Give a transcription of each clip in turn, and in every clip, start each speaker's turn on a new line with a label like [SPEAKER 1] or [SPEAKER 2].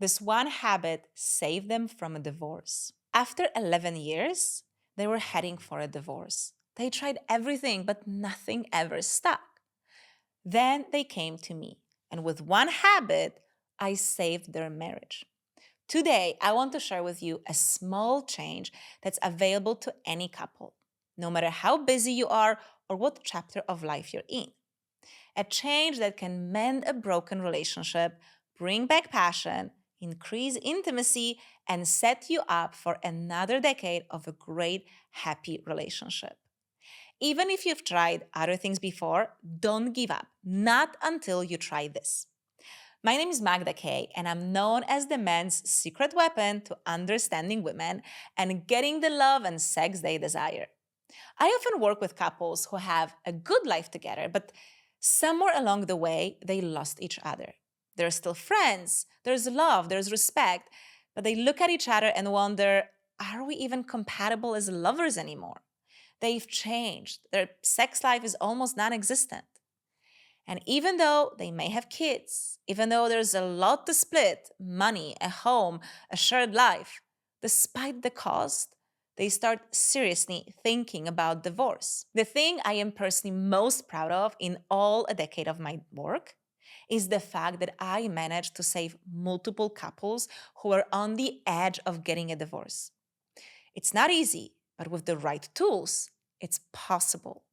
[SPEAKER 1] This one habit saved them from a divorce. After 11 years, they were heading for a divorce. They tried everything, but nothing ever stuck. Then they came to me, and with one habit, I saved their marriage. Today, I want to share with you a small change that's available to any couple, no matter how busy you are or what chapter of life you're in. A change that can mend a broken relationship, bring back passion, increase intimacy, and set you up for another decade of a great, happy relationship. Even if you've tried other things before, don't give up. Not until you try this. My name is Magda Kay, and I'm known as the man's secret weapon to understanding women and getting the love and sex they desire. I often work with couples who have a good life together, but somewhere along the way, they lost each other. They're still friends, there's love, there's respect, but they look at each other and wonder, are we even compatible as lovers anymore? They've changed. Their sex life is almost non existent. And even though they may have kids, even though there's a lot to split money, a home, a shared life despite the cost, they start seriously thinking about divorce. The thing I am personally most proud of in all a decade of my work is the fact that I managed to save multiple couples who are on the edge of getting a divorce. It's not easy, but with the right tools, it's possible.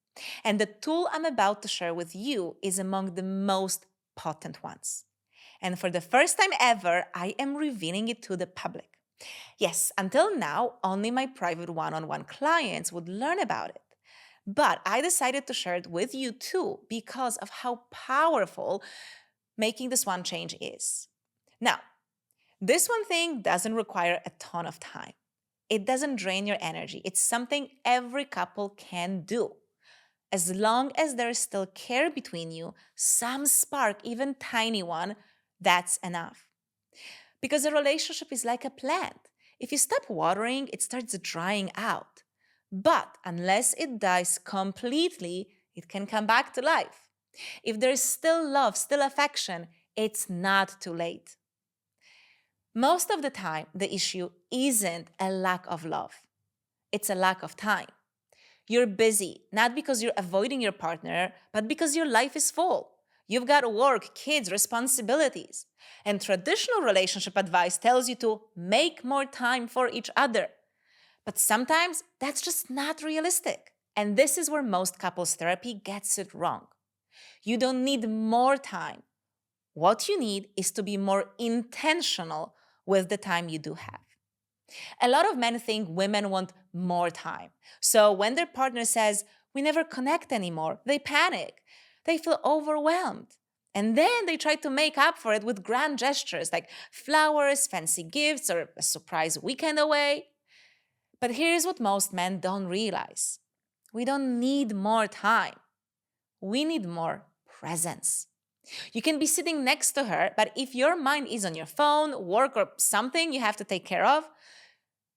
[SPEAKER 1] And the tool I'm about to share with you is among the most potent ones. And for the first time ever, I am revealing it to the public. Yes, until now, only my private one on one clients would learn about it. But I decided to share it with you too because of how powerful making this one change is. Now, this one thing doesn't require a ton of time. It doesn't drain your energy. It's something every couple can do. As long as there's still care between you, some spark, even tiny one, that's enough. Because a relationship is like a plant. If you stop watering, it starts drying out. But unless it dies completely, it can come back to life. If there's still love, still affection, it's not too late. Most of the time, the issue isn't a lack of love, it's a lack of time. You're busy, not because you're avoiding your partner, but because your life is full. You've got work, kids, responsibilities. And traditional relationship advice tells you to make more time for each other. But sometimes that's just not realistic. And this is where most couples therapy gets it wrong. You don't need more time. What you need is to be more intentional with the time you do have. A lot of men think women want more time. So when their partner says, we never connect anymore, they panic. They feel overwhelmed. And then they try to make up for it with grand gestures like flowers, fancy gifts, or a surprise weekend away. But here's what most men don't realize: we don't need more time, we need more presence. You can be sitting next to her, but if your mind is on your phone, work, or something you have to take care of,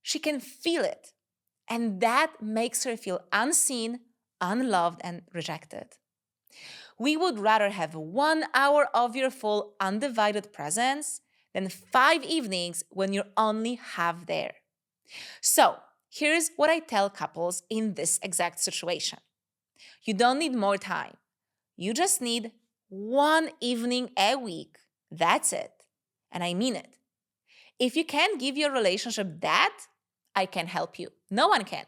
[SPEAKER 1] she can feel it. And that makes her feel unseen, unloved, and rejected. We would rather have 1 hour of your full, undivided presence than 5 evenings when you're only half there. So, here's what I tell couples in this exact situation: you don't need more time, you just need 1 evening a week. That's it. And I mean it. If you can't give your relationship that, I can help you. No one can.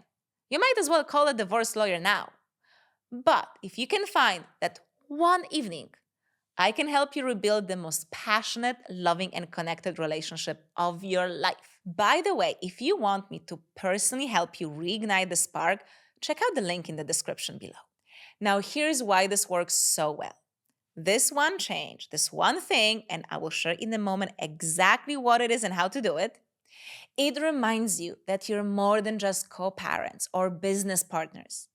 [SPEAKER 1] You might as well call a divorce lawyer now. But if you can find that 1 evening, I can help you rebuild the most passionate, loving, and connected relationship of your life. By the way, if you want me to personally help you reignite the spark, check out the link in the description below. Now, here's why this works so well. This one change, this one thing, and I will share in a moment exactly what it is and how to do it. It reminds you that you're more than just co-parents or business partners.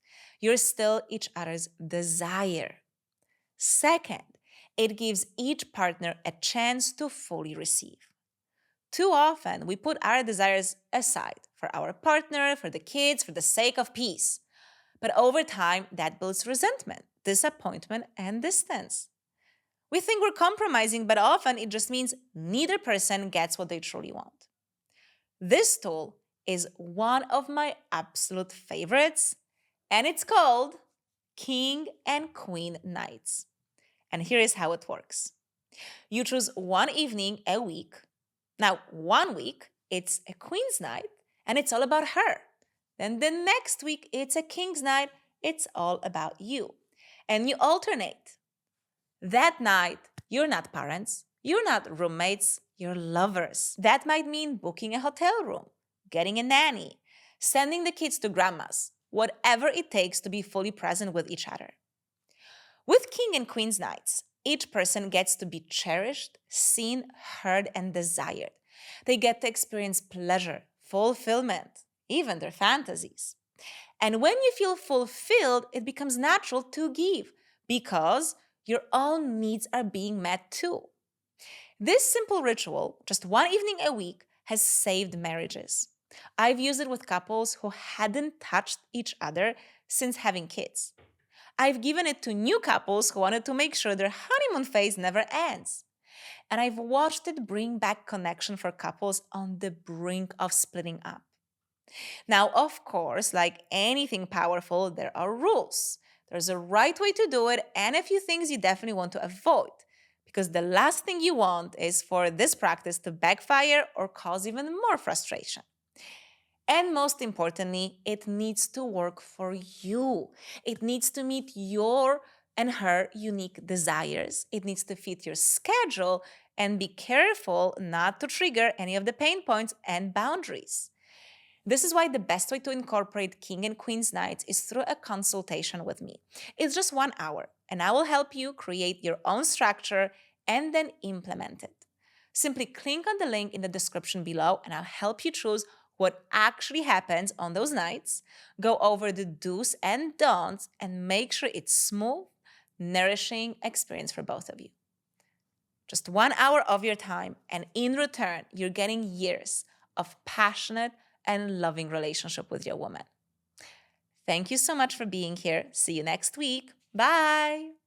[SPEAKER 1] You're still each other's desire. Second, it gives each partner a chance to fully receive. Too often, we put our desires aside for our partner, for the kids, for the sake of peace. But over time, that builds resentment, disappointment, and distance. We think we're compromising, but often it just means neither person gets what they truly want. This tool is one of my absolute favorites, and it's called King and Queen Nights. And here is how it works. You choose one evening a week. Now, one week, it's a Queen's Night, and it's all about her. Then the next week, it's a King's Night, it's all about you. And you alternate. That night, you're not parents, you're not roommates, you're lovers. That might mean booking a hotel room, getting a nanny, sending the kids to grandma's, whatever it takes to be fully present with each other. With King and Queen's Nights, each person gets to be cherished, seen, heard, and desired. They get to experience pleasure, fulfillment, even their fantasies. And when you feel fulfilled, it becomes natural to give because your own needs are being met too. This simple ritual, just one evening a week, has saved marriages. I've used it with couples who hadn't touched each other since having kids. I've given it to new couples who wanted to make sure their honeymoon phase never ends. And I've watched it bring back connection for couples on the brink of splitting up. Now, of course, like anything powerful, there are rules. There's a right way to do it and a few things you definitely want to avoid. Because the last thing you want is for this practice to backfire or cause even more frustration. And most importantly, it needs to work for you. It needs to meet your and her unique desires. It needs to fit your schedule and be careful not to trigger any of the pain points and boundaries. This is why the best way to incorporate King and Queen's Nights is through a consultation with me. It's just 1 hour, and I will help you create your own structure and then implement it. Simply click on the link in the description below, and I'll help you choose what actually happens on those nights, go over the do's and don'ts, and make sure it's smooth, nourishing experience for both of you. Just 1 hour of your time, and in return, you're getting years of passionate and loving relationship with your woman. Thank you so much for being here. See you next week. Bye.